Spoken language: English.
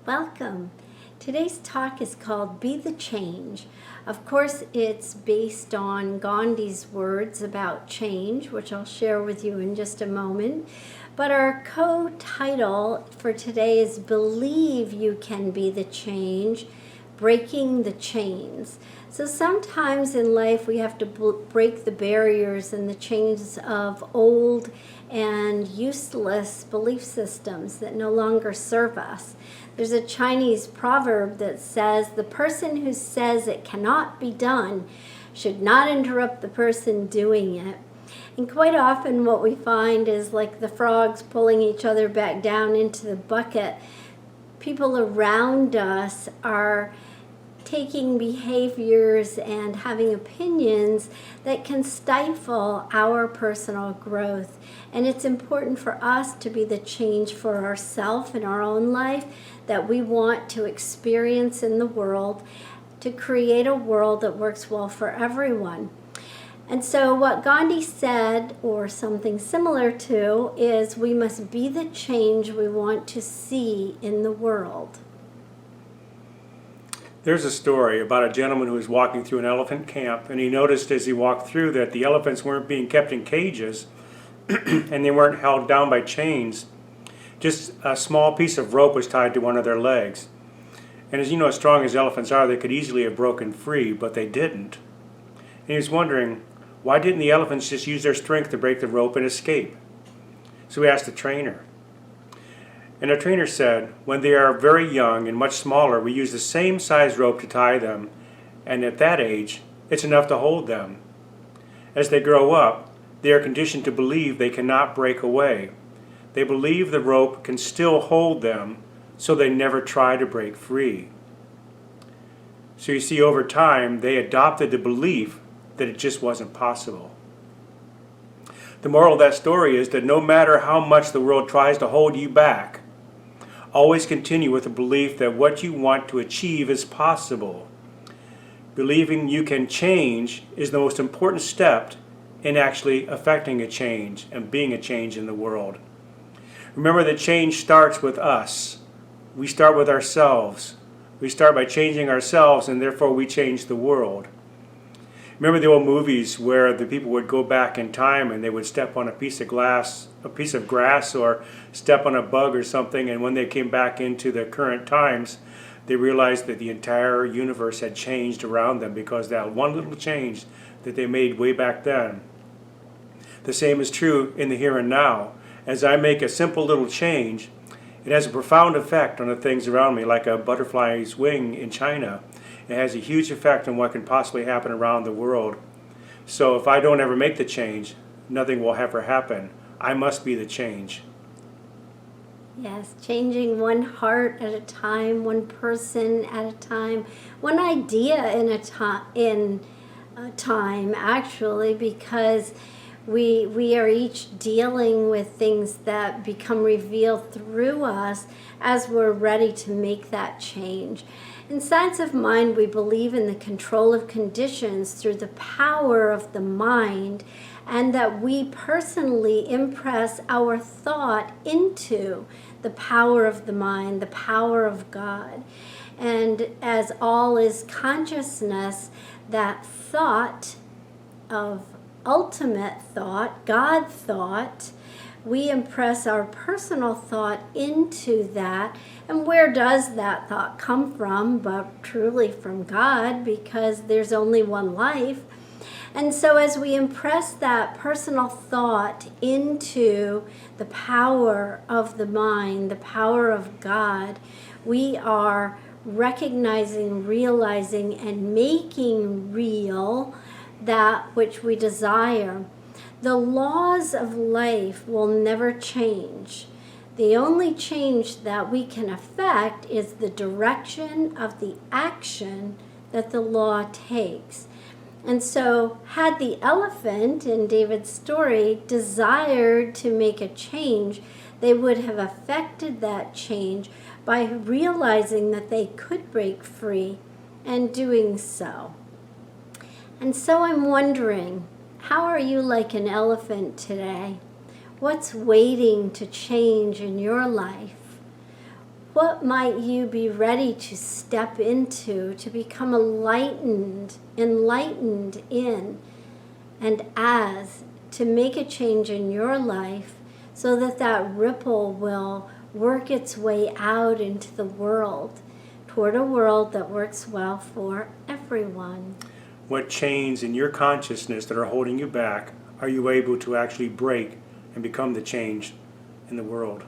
Welcome. Today's talk is called Be the Change. Of course, it's based on Gandhi's words about change, which I'll share with you in just a moment. But our co-title for today is Believe You Can Be the Change, Breaking the Chains. So sometimes in life we have to break the barriers and the chains of old and useless belief systems that no longer serve us. There's a Chinese proverb that says, the person who says it cannot be done should not interrupt the person doing it. And quite often what we find is like the frogs pulling each other back down into the bucket. People around us are taking behaviors and having opinions that can stifle our personal growth. And it's important for us to be the change for ourselves in our own life that we want to experience in the world, to create a world that works well for everyone. And so what Gandhi said, or something similar to, is we must be the change we want to see in the world. There's a story about a gentleman who was walking through an elephant camp, and he noticed as he walked through that the elephants weren't being kept in cages and they weren't held down by chains. Just a small piece of rope was tied to one of their legs. And as you know, as strong as elephants are, they could easily have broken free, but they didn't. And he was wondering, why didn't the elephants just use their strength to break the rope and escape? So he asked the trainer. And the trainer said, when they are very young and much smaller, we use the same size rope to tie them, and at that age, it's enough to hold them. As they grow up, they are conditioned to believe they cannot break away. They believe the rope can still hold them, so they never try to break free. So you see, over time, they adopted the belief that it just wasn't possible. The moral of that story is that no matter how much the world tries to hold you back, always continue with the belief that what you want to achieve is possible. Believing you can change is the most important step in actually affecting a change and being a change in the world. Remember that change starts with us. We start with ourselves. We start by changing ourselves, and therefore we change the world. Remember the old movies where the people would go back in time and they would step on a piece of grass or step on a bug or something, and when they came back into the current times, they realized that the entire universe had changed around them because that one little change that they made way back then. The same is true in the here and now. As I make a simple little change, it has a profound effect on the things around me, like a butterfly's wing in China. It has a huge effect on what can possibly happen around the world. So if I don't ever make the change, nothing will ever happen. I must be the change. Yes, changing one heart at a time, one person at a time, one idea in a time, actually, because we are each dealing with things that become revealed through us as we're ready to make that change. In Science of Mind, we believe in the control of conditions through the power of the mind, and that we personally impress our thought into the power of the mind, the power of God. And as all is consciousness, that thought of ultimate thought, God thought, we impress our personal thought into that. And where does that thought come from? But truly from God, because there's only one life. And so as we impress that personal thought into the power of the mind, the power of God, we are recognizing, realizing, and making real that which we desire. The laws of life will never change. The only change that we can affect is the direction of the action that the law takes. And so had the elephant in David's story desired to make a change, they would have affected that change by realizing that they could break free and doing so. And so I'm wondering, how are you like an elephant today? What's waiting to change in your life? What might you be ready to step into to become enlightened in and as to make a change in your life so that that ripple will work its way out into the world, toward a world that works well for everyone? What chains in your consciousness that are holding you back are you able to actually break and become the change in the world?